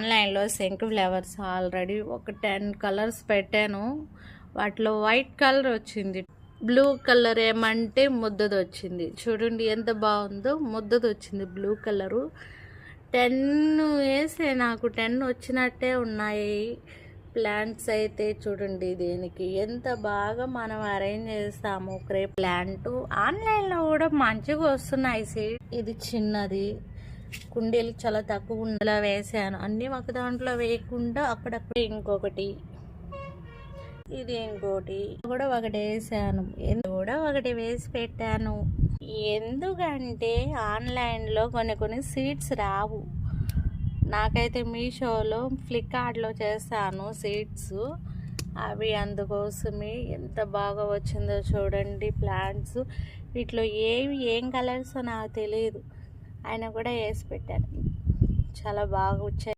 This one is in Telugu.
ఆన్లైన్లో శంకు ఫ్లవర్స్ ఆల్రెడీ ఒక 10 కలర్స్ పెట్టాను. వాటిలో వైట్ కలర్ వచ్చింది, బ్లూ కలర్ ఏమంటే ముద్దది వచ్చింది. చూడండి ఎంత బాగుందో, ముద్దది వచ్చింది బ్లూ కలరు. 10 వేసే నాకు 10 వచ్చినట్టే ఉన్నాయి ప్లాంట్స్ అయితే. చూడండి దీనికి ఎంత బాగా మనం అరేంజ్ చేస్తాము క్రేప్ ప్లాంట్. ఆన్లైన్లో కూడా మంచిగా వస్తున్నాయి సీడ్. ఇది చిన్నది, కుండీలు చాలా తక్కువ ఉండేలా వేసాను. అన్నీ ఒక దాంట్లో వేయకుండా అక్కడక్కడ ఇంకొకటి, ఇది ఇంకోటి కూడా ఒకటి వేసాను, కూడా ఒకటి వేసి పెట్టాను. ఎందుకంటే ఆన్లైన్లో కొన్ని సీడ్స్ రావు. నాకైతే మీషోలో ఫ్లిప్కార్ట్లో చేస్తాను సీడ్స్ అవి, అందుకోసమే ఎంత బాగా వచ్చిందో చూడండి ప్లాంట్స్. వీటిలో ఏం కలర్స్ నాకు తెలియదు, అయినా కూడా వేసి పెట్టాను. చాలా బాగా వచ్చాయి.